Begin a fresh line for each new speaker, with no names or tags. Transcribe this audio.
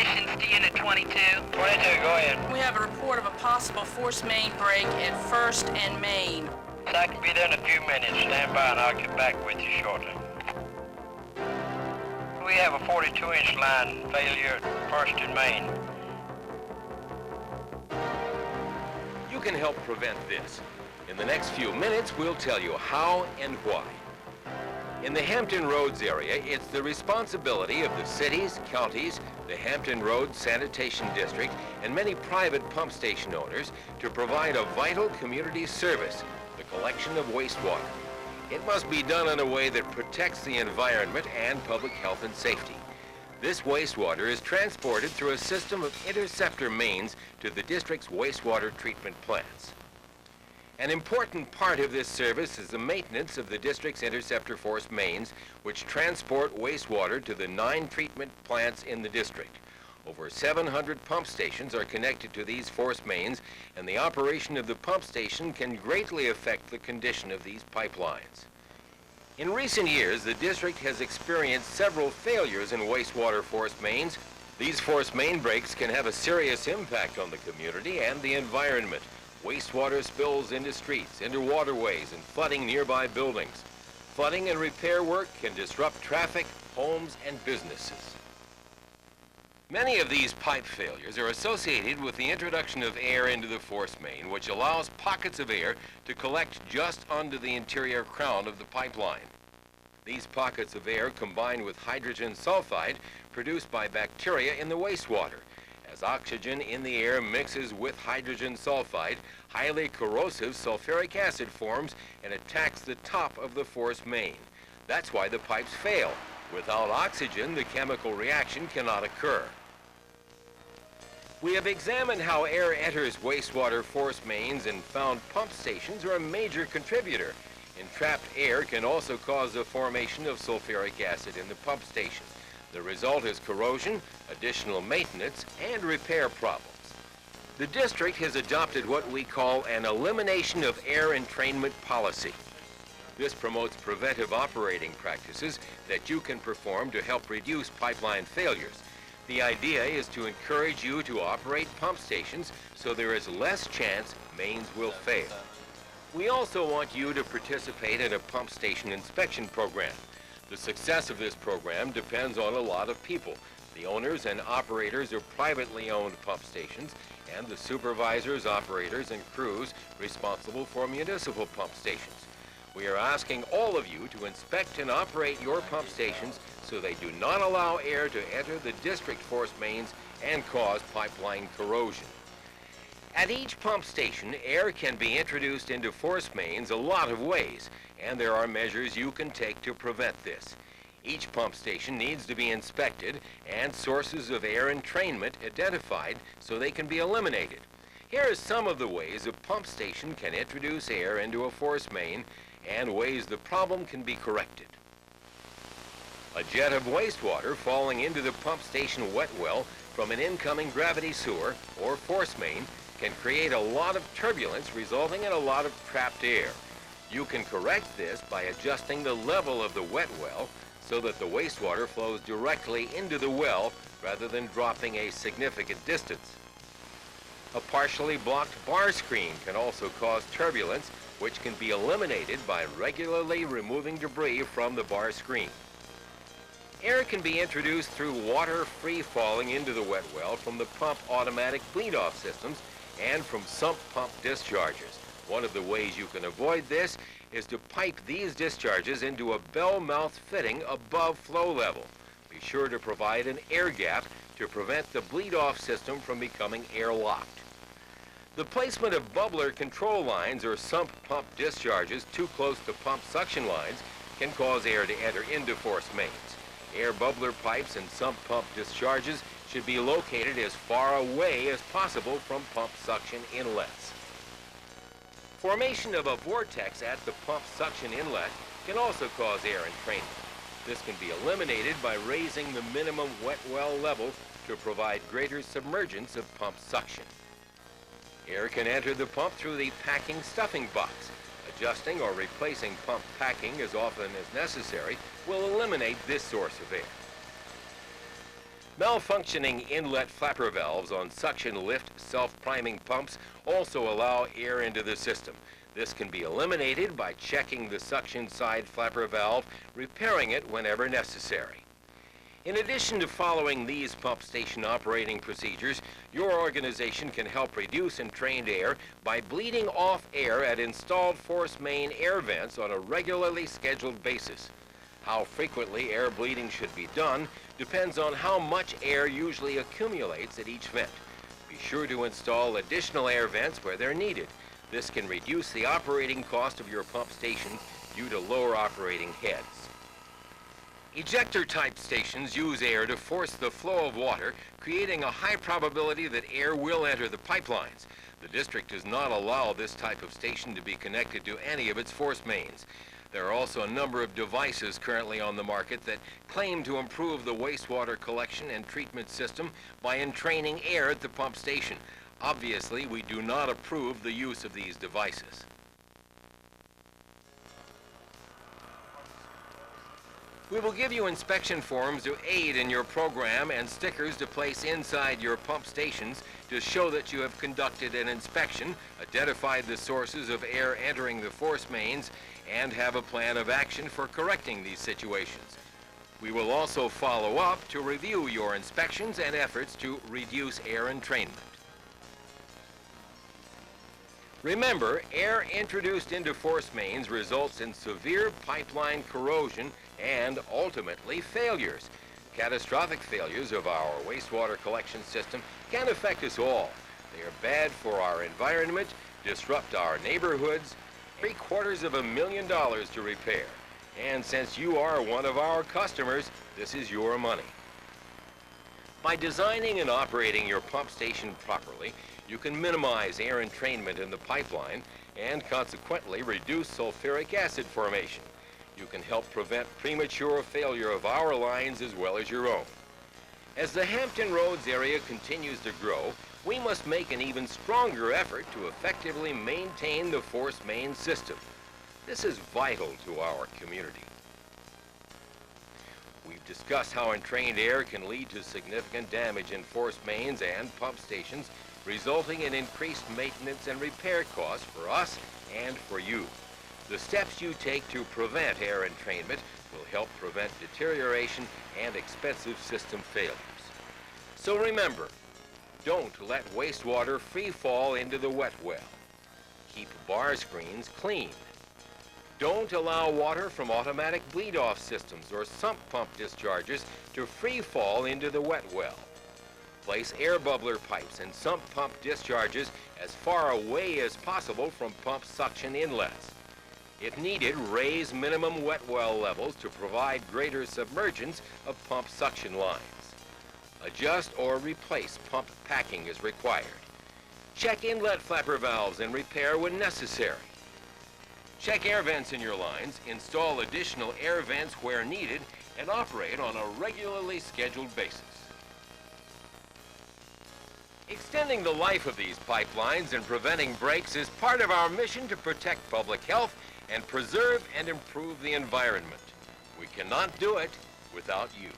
Transmissions to Unit 22.
22, go ahead.
We have a report of a possible force main break at 1st and Main.
So I can be there in a few minutes. Stand by and I'll get back with you shortly. We have a 42-inch line failure at 1st and Main.
You can help prevent this. In the next few minutes, we'll tell you how and why. In the Hampton Roads area, it's the responsibility of the cities, counties, the Hampton Roads Sanitation District, and many private pump station owners to provide a vital community service, the collection of wastewater. It must be done in a way that protects the environment and public health and safety. This wastewater is transported through a system of interceptor mains to the district's wastewater treatment plants. An important part of this service is the maintenance of the district's interceptor force mains, which transport wastewater to the 9 treatment plants in the district. Over 700 pump stations are connected to these force mains, and the operation of the pump station can greatly affect the condition of these pipelines. In recent years, the district has experienced several failures in wastewater force mains. These force main breaks can have a serious impact on the community and the environment. Wastewater spills into streets, into waterways, and flooding nearby buildings. Flooding and repair work can disrupt traffic, homes, and businesses. Many of these pipe failures are associated with the introduction of air into the force main, which allows pockets of air to collect just under the interior crown of the pipeline. These pockets of air combine with hydrogen sulfide produced by bacteria in the wastewater. As oxygen in the air mixes with hydrogen sulfide, highly corrosive sulfuric acid forms and attacks the top of the force main. That's why the pipes fail. Without oxygen, the chemical reaction cannot occur. We have examined how air enters wastewater force mains and found pump stations are a major contributor. Entrapped air can also cause the formation of sulfuric acid in the pump station. The result is corrosion, additional maintenance, and repair problems. The district has adopted what we call an elimination of air entrainment policy. This promotes preventive operating practices that you can perform to help reduce pipeline failures. The idea is to encourage you to operate pump stations so there is less chance mains will fail. We also want you to participate in a pump station inspection program. The success of this program depends on a lot of people, the owners and operators of privately owned pump stations, and the supervisors, operators, and crews responsible for municipal pump stations. We are asking all of you to inspect and operate your pump stations so they do not allow air to enter the district force mains and cause pipeline corrosion. At each pump station, air can be introduced into force mains a lot of ways, and there are measures you can take to prevent this. Each pump station needs to be inspected and sources of air entrainment identified so they can be eliminated. Here are some of the ways a pump station can introduce air into a force main and ways the problem can be corrected. A jet of wastewater falling into the pump station wet well from an incoming gravity sewer or force main can create a lot of turbulence, resulting in a lot of trapped air. You can correct this by adjusting the level of the wet well so that the wastewater flows directly into the well rather than dropping a significant distance. A partially blocked bar screen can also cause turbulence, which can be eliminated by regularly removing debris from the bar screen. Air can be introduced through water free-falling into the wet well from the pump automatic bleed-off systems and from sump pump discharges. One of the ways you can avoid this is to pipe these discharges into a bell mouth fitting above flow level. Be sure to provide an air gap to prevent the bleed-off system from becoming airlocked. The placement of bubbler control lines or sump pump discharges too close to pump suction lines can cause air to enter into force mains. Air bubbler pipes and sump pump discharges should be located as far away as possible from pump suction inlets. Formation of a vortex at the pump suction inlet can also cause air entrainment. This can be eliminated by raising the minimum wet well level to provide greater submergence of pump suction. Air can enter the pump through the packing stuffing box. Adjusting or replacing pump packing as often as necessary will eliminate this source of air. Malfunctioning inlet flapper valves on suction lift self-priming pumps also allow air into the system. This can be eliminated by checking the suction side flapper valve, repairing it whenever necessary. In addition to following these pump station operating procedures, your organization can help reduce entrained air by bleeding off air at installed force main air vents on a regularly scheduled basis. How frequently air bleeding should be done depends on how much air usually accumulates at each vent. Be sure to install additional air vents where they're needed. This can reduce the operating cost of your pump station due to lower operating heads. Ejector-type stations use air to force the flow of water, creating a high probability that air will enter the pipelines. The district does not allow this type of station to be connected to any of its force mains. There are also a number of devices currently on the market that claim to improve the wastewater collection and treatment system by entraining air at the pump station. Obviously, we do not approve the use of these devices. We will give you inspection forms to aid in your program and stickers to place inside your pump stations to show that you have conducted an inspection, identified the sources of air entering the force mains, and have a plan of action for correcting these situations. We will also follow up to review your inspections and efforts to reduce air entrainment. Remember, air introduced into force mains results in severe pipeline corrosion and ultimately failures. Catastrophic failures of our wastewater collection system can affect us all. They are bad for our environment, disrupt our neighborhoods, $750,000 to repair. And since you are one of our customers, this is your money. By designing and operating your pump station properly, you can minimize air entrainment in the pipeline and consequently reduce sulfuric acid formation. You can help prevent premature failure of our lines as well as your own. As the Hampton Roads area continues to grow, we must make an even stronger effort to effectively maintain the force main system. This is vital to our community. We've discussed how entrained air can lead to significant damage in force mains and pump stations, resulting in increased maintenance and repair costs for us and for you. The steps you take to prevent air entrainment will help prevent deterioration and expensive system failures. So remember, don't let wastewater free fall into the wet well. Keep bar screens clean. Don't allow water from automatic bleed-off systems or sump pump discharges to free fall into the wet well. Place air bubbler pipes and sump pump discharges as far away as possible from pump suction inlets. If needed, raise minimum wet well levels to provide greater submergence of pump suction lines. Adjust or replace pump packing as required. Check inlet flapper valves and repair when necessary. Check air vents in your lines, install additional air vents where needed, and operate on a regularly scheduled basis. Extending the life of these pipelines and preventing breaks is part of our mission to protect public health and preserve and improve the environment. We cannot do it without you.